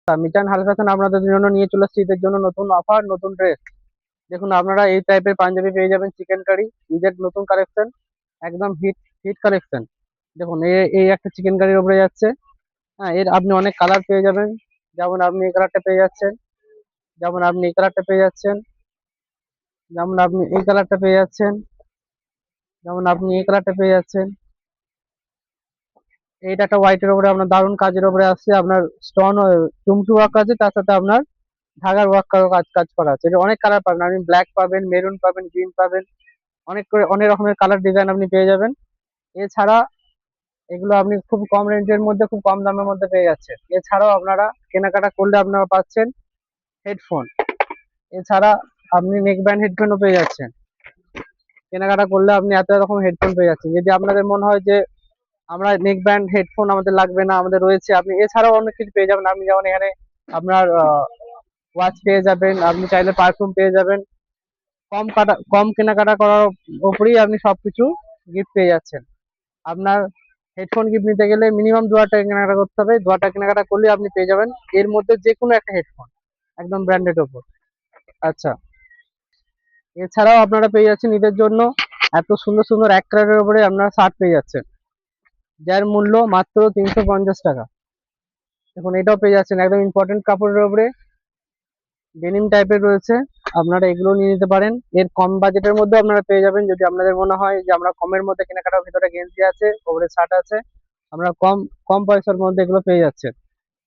মিজান হাল ফ্যাশন আপনাদের জন্য নিয়ে চলে এসেছে ঈদের জন্য নতুন অফার, নতুন ড্রেস। দেখুন আপনারা এই টাইপের পাঞ্জাবি পেয়ে যাবেন, চিকেন কারি, ঈদের নতুন কালেকশন, একদম হিট হিট কালেকশন। দেখুন এই একটা চিকেন কারির উপরে যাচ্ছে। হ্যাঁ, এর আপনি অনেক কালার পেয়ে যাবেন। যেমন আপনি এই কালারটা পেয়ে যাচ্ছেন, যেমন আপনি এই কালারটা পেয়ে যাচ্ছেন, যেমন আপনি এই কালারটা পেয়ে যাচ্ছেন, যেমন আপনি এই কালারটা পেয়ে যাচ্ছেন। এইটা একটা হোয়াইটের উপরে আপনার দারুণ কাজের উপরে আসছে, আপনার স্টোন টুমটু ওয়ার্ক আছে, তার সাথে আপনার ঢাকার ওয়ার্ক কাজ কাজ করা আছে। এটা অনেক কালার পাবেন, আপনি ব্ল্যাক পাবেন, মেরুন পাবেন, গ্রিন পাবেন, অনেক করে অনেক রকমের কালার ডিজাইন আপনি পেয়ে যাবেন। এছাড়া এগুলো আপনি খুব কম রেঞ্জের মধ্যে, খুব কম দামের মধ্যে পেয়ে যাচ্ছেন। এছাড়াও আপনারা কেনাকাটা করলে আপনারা পাচ্ছেন হেডফোন। এছাড়া আপনি নেক ব্যান্ড হেডফোনও পেয়ে যাচ্ছেন। কেনাকাটা করলে আপনি এত রকম হেডফোন পেয়ে যাচ্ছেন। যদি আপনাদের মনে হয় যে আমরা নেক ব্যান্ড হেডফোন আমাদের লাগবে না, আমাদের রয়েছে, আপনি এছাড়াও অনেক কিছু পেয়ে যাবেন। আপনি যেমন এখানে আপনার ওয়াচ পেয়ে যাবেন, আপনি চাইলে পারফিউম পেয়ে যাবেন। কম কেনাকাটা করার উপরেই আপনি সবকিছু গিফট পেয়ে যাচ্ছেন। আপনার হেডফোন গিফট নিতে গেলে মিনিমাম 2000 টাকা কেনাকাটা করতে হবে। 2000 টাকা কেনাকাটা করলে আপনি পেয়ে যাবেন এর মধ্যে যে কোনো একটা হেডফোন, একদম ব্র্যান্ডেড ওপর। আচ্ছা, এছাড়াও আপনারা পেয়ে যাচ্ছেন ঈদের জন্য এত সুন্দর সুন্দর এক কালারের উপরে আপনারা শার্ট পেয়ে যাচ্ছেন, যার মূল্য মাত্র 350 টাকা। দেখুন এটাও পেয়ে যাচ্ছেন একদম ইম্পর্টেন্ট কাপড়ের উপরে, ডেনিম টাইপের রয়েছে। আপনারা এগুলো নিয়ে নিতে পারেন। এর কম বাজেটের মধ্যে আপনারা পেয়ে যাবেন। যদি আপনাদের মনে হয় যে আমরা কমের মধ্যে কেনাকাটার ভিতরে গেঞ্জি আছে, ওপরে শার্ট আছে, আমরা কম কম পয়সার মধ্যে এগুলো পেয়ে যাচ্ছেন।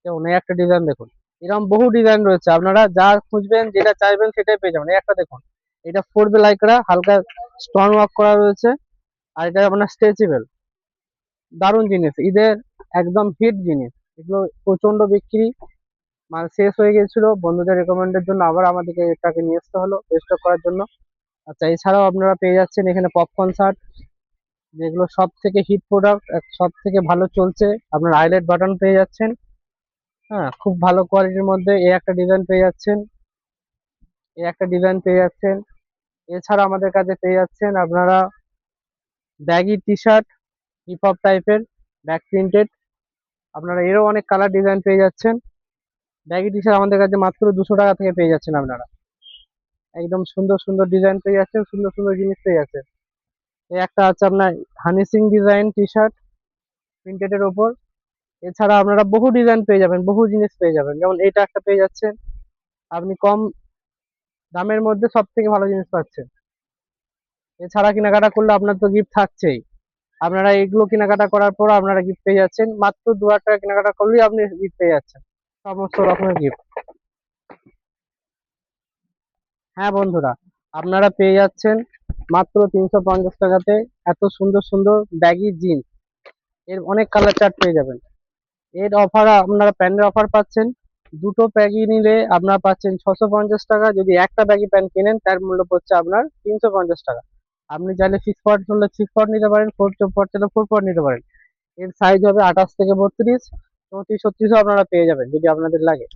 যেমন এই একটা ডিজাইন দেখুন, এরকম বহু ডিজাইন রয়েছে, আপনারা যা খুঁজবেন যেটা চাইবেন সেটাই পেয়ে যাবেন। এই একটা দেখুন, এটা 4 বেলাই করা, হালকা স্টোন ওয়ার্ক করা রয়েছে, আর এটা আপনার স্ট্রেচেবল, দারুণ জিনিস, ঈদের একদম হিট জিনিস। এগুলো প্রচন্ড বিক্রি, মাল শেষ হয়ে গেছিল, বন্ধুদের রেকমেন্ডের জন্য আবার আমাদেরকে এটাকে নিয়ে আসতে হলো স্টক করার জন্য। আচ্ছা, এছাড়াও আপনারা পেয়ে যাচ্ছেন এখানে পপকর্ন শার্ট, যেগুলো সব থেকে হিট প্রোডাক্ট, সব থেকে ভালো চলছে। আপনার আইলেট বাটন পেয়ে যাচ্ছেন, হ্যাঁ, খুব ভালো কোয়ালিটির মধ্যে। এই একটা ডিজাইন পেয়ে যাচ্ছেন, এই একটা ডিজাইন পেয়ে যাচ্ছেন। এছাড়া আমাদের কাছে পেয়ে যাচ্ছেন আপনারা baggy T shirt, hip hop টাইপের, ব্যাক প্রিন্টেড, আপনারা এরও অনেক কালার ডিজাইন পেয়ে যাচ্ছেন। ব্যাগি টি শার্ট আমাদের কাছে মাত্র 200 টাকা থেকে পেয়ে যাচ্ছেন আপনারা, একদম সুন্দর সুন্দর ডিজাইন পেয়ে যাচ্ছেন, সুন্দর সুন্দর জিনিস পেয়ে যাচ্ছেন। এই একটা আছে আপনার Honey Singh design T shirt, printed এর ওপর। এছাড়া আপনারা বহু ডিজাইন পেয়ে যাবেন, বহু জিনিস পেয়ে যাবেন। যেমন এইটা একটা পেয়ে যাচ্ছেন, আপনি কম দামের মধ্যে সব থেকে ভালো জিনিস পাচ্ছেন। এছাড়া কেনাকাটা করলে আপনার তো গিফট থাকছেই। আপনারা এগুলো কেনাকাটা করার পর আপনারা গিফট পেয়ে যাচ্ছেন, মাত্র 2000 টাকা কেনাকাটা করলেই আপনি গিফট পেয়ে যাচ্ছেন, সমস্ত রকমের গিফট। হ্যাঁ বন্ধুরা, আপনারা পেয়ে যাচ্ছেন মাত্র 350 টাকাতে এত সুন্দর সুন্দর ব্যাগি জিন্স। এর অনেক কালার চার্ট পেয়ে যাবেন। এর অফার আপনারা প্যান্টের অফার পাচ্ছেন, দুটো ব্যাগি নিলে আপনারা পাচ্ছেন 650 টাকা। যদি একটা ব্যাগি প্যান্ট কেনেন তার মূল্য পড়ছে আপনার 350 টাকা। আপনি চাইলে 6 পট হলে 6 পট নিতে পারেন, 4 পট চাইলে 4 পট নিতে পারেন। এর সাইজ হবে 28 থেকে 32, 34, 36ও আপনারা পেয়ে যাবেন যদি আপনাদের লাগে।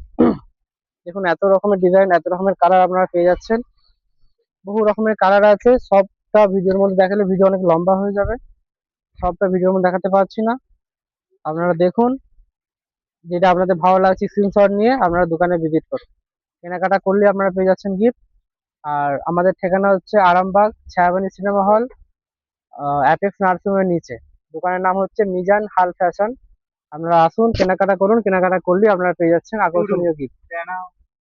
দেখুন এত রকমের ডিজাইন, এত রকমের কালার আপনারা পেয়ে যাচ্ছেন, বহু রকমের কালার আছে। সবটা ভিডিওর মধ্যে দেখালে ভিডিও অনেক লম্বা হয়ে যাবে, সবটা ভিডিওর মধ্যে দেখাতে পারছি না। আপনারা দেখুন, যেটা আপনাদের ভালো লাগছে স্ক্রিনশট নিয়ে আপনারা দোকানে ভিজিট করুন। কেনাকাটা করলে আপনারা পেয়ে যাচ্ছেন গিফট। আর আমাদের ঠিকানা হচ্ছে Arambagh Chhayabani cinema hall, apex nursing এর নিচে। দোকানের নাম হচ্ছে মিজান হাল ফ্যাশন। আপনারা আসুন, কেনাকাটা করুন, কেনাকাটা করলে আপনারা পেয়ে যাচ্ছেন আকর্ষণীয় গিফট।